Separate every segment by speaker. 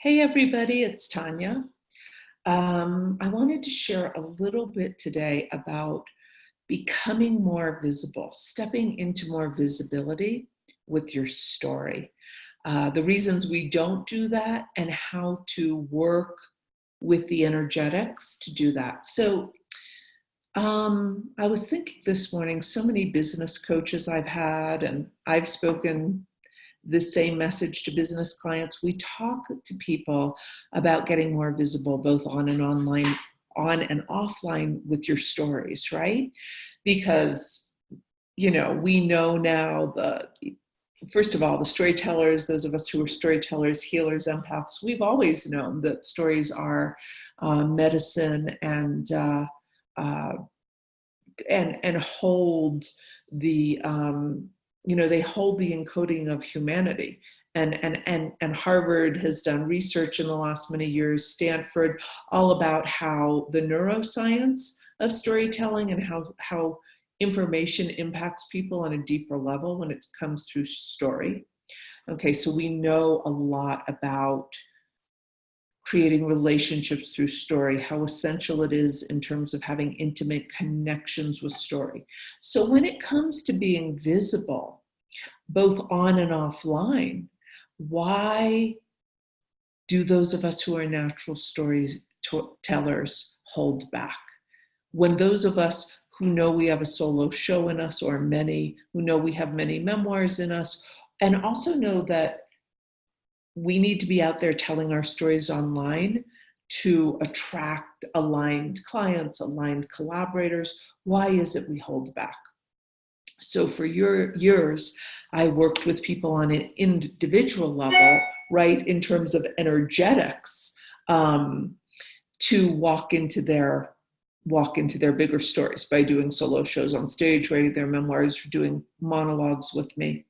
Speaker 1: Hey everybody, it's Tanya. I wanted to share a little bit today about becoming more visible, stepping into more visibility with your story. The reasons we don't do that and how to work with the energetics to do that. I was thinking this morning, so many business coaches I've had, and I've spoken the same message to business clients. We talk to people about getting more visible, both on and online, on and offline with your stories, right? Because, we know now first of all, the storytellers, those of us who are storytellers, healers, empaths, we've always known that stories are medicine uh, and hold the they hold the encoding of humanity. And Harvard has done research in the last many years, Stanford, all about how the neuroscience of storytelling and how information impacts people on a deeper level when it comes through story. Okay, so we know a lot about creating relationships through story, how essential it is in terms of having intimate connections with story. So when it comes to being visible, both on and offline, why do those of us who are natural storytellers hold back? When those of us who know we have a solo show in us, or many who know we have many memoirs in us, and also know that we need to be out there telling our stories online to attract aligned clients, aligned collaborators. Why is it we hold back? So for years, I worked with people on an individual level, right, in terms of energetics, to walk into their bigger stories by doing solo shows on stage, writing their memoirs, doing monologues with me.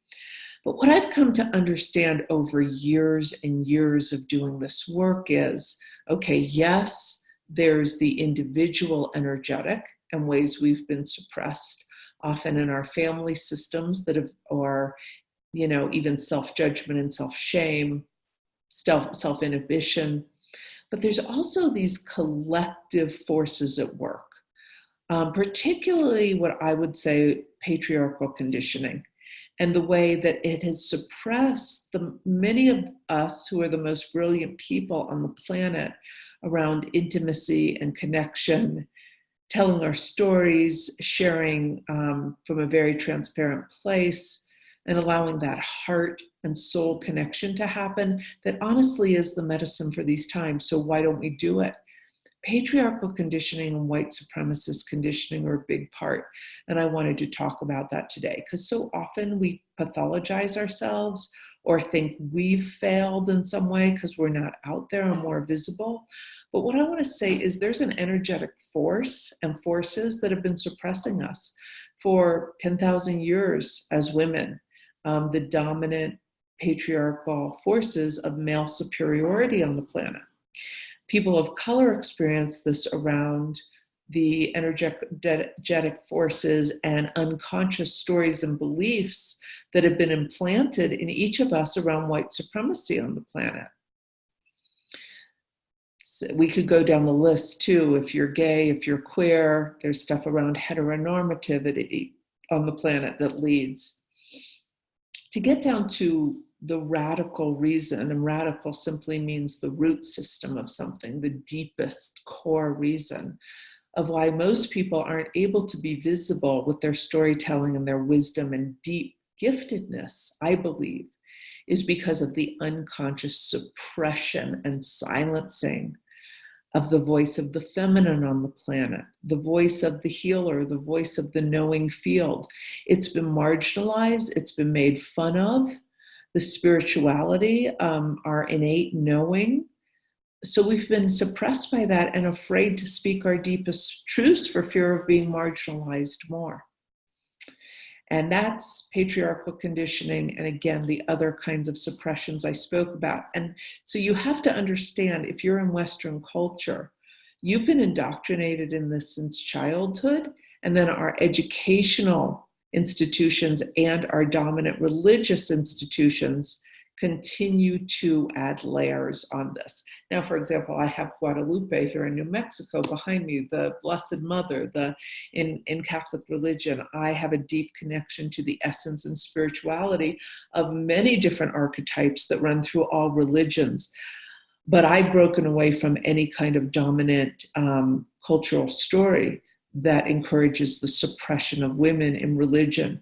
Speaker 1: But what I've come to understand over years and years of doing this work is, okay, yes, there's the individual energetic and ways we've been suppressed, often in our family systems or even self-judgment and self-shame, self-inhibition. But there's also these collective forces at work, particularly what I would say patriarchal conditioning, and the way that it has suppressed many of us who are the most brilliant people on the planet around intimacy and connection, telling our stories, sharing from a very transparent place, and allowing that heart and soul connection to happen that honestly is the medicine for these times. So why don't we do it? Patriarchal conditioning and white supremacist conditioning are a big part. And I wanted to talk about that today because so often we pathologize ourselves or think we've failed in some way because we're not out there and more visible. But what I want to say is there's an energetic force and forces that have been suppressing us for 10,000 years as women. The dominant patriarchal forces of male superiority on the planet. People of color experience this around the energetic forces and unconscious stories and beliefs that have been implanted in each of us around white supremacy on the planet. So we could go down the list too. If you're gay, if you're queer, there's stuff around heteronormativity on the planet that leads. To get down to the radical reason, and radical simply means the root system of something, the deepest core reason of why most people aren't able to be visible with their storytelling and their wisdom and deep giftedness, I believe, is because of the unconscious suppression and silencing of the voice of the feminine on the planet, the voice of the healer, the voice of the knowing field. It's been marginalized, it's been made fun of, the spirituality, our innate knowing. So we've been suppressed by that and afraid to speak our deepest truths for fear of being marginalized more. And that's patriarchal conditioning, and again, the other kinds of suppressions I spoke about. And so you have to understand, if you're in Western culture, you've been indoctrinated in this since childhood, and then our educational institutions and our dominant religious institutions continue to add layers on this. Now, for example, I have Guadalupe here in New Mexico behind me, the Blessed Mother, in Catholic religion. I have a deep connection to the essence and spirituality of many different archetypes that run through all religions. But I've broken away from any kind of dominant cultural story that encourages the suppression of women in religion.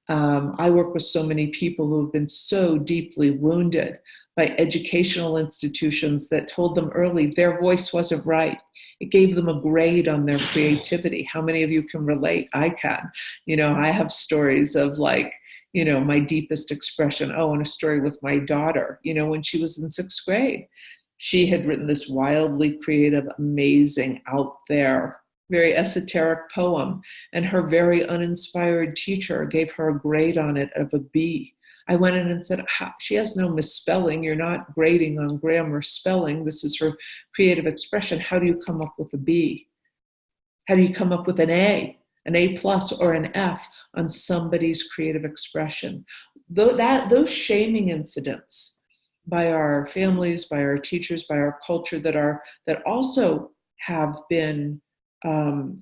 Speaker 1: I work with so many people who have been so deeply wounded by educational institutions that told them early their voice wasn't right. It gave them a grade on their creativity. How many of you can relate? I can. I have stories of like, my deepest expression. Oh, and a story with my daughter, when she was in 6th grade. She had written this wildly creative, amazing, out there, very esoteric poem, and her very uninspired teacher gave her a grade on it of a B. I went in and said, she has no misspelling. You're not grading on grammar, spelling. This is her creative expression. How do you come up with a B? How do you come up with an A plus, or an F on somebody's creative expression? Those shaming incidents by our families, by our teachers, by our culture that also have been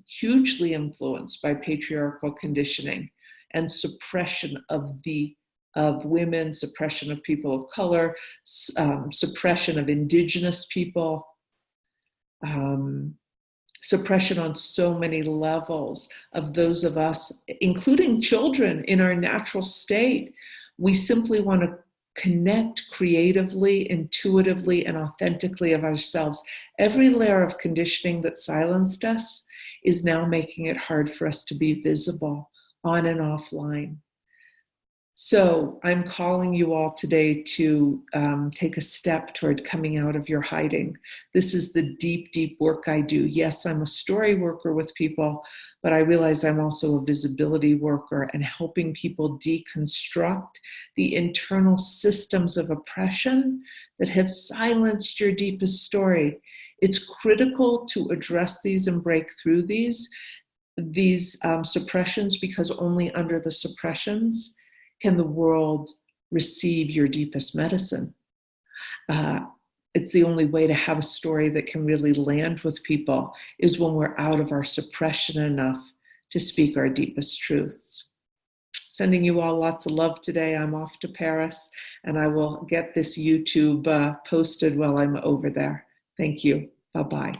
Speaker 1: hugely influenced by patriarchal conditioning and suppression of women, suppression of people of color, suppression of indigenous people, suppression on so many levels of those of us, including children, in our natural state. We simply want to connect creatively, intuitively, and authentically of ourselves. Every layer of conditioning that silenced us is now making it hard for us to be visible on and offline. So I'm calling you all today to take a step toward coming out of your hiding. This is the deep, deep work I do. Yes, I'm a story worker with people, but I realize I'm also a visibility worker and helping people deconstruct the internal systems of oppression that have silenced your deepest story. It's critical to address these and break through these suppressions, because only under the suppressions can the world receive your deepest medicine. It's the only way to have a story that can really land with people is when we're out of our suppression enough to speak our deepest truths. Sending you all lots of love today. I'm off to Paris, and I will get this YouTube posted while I'm over there. Thank you. Bye-bye.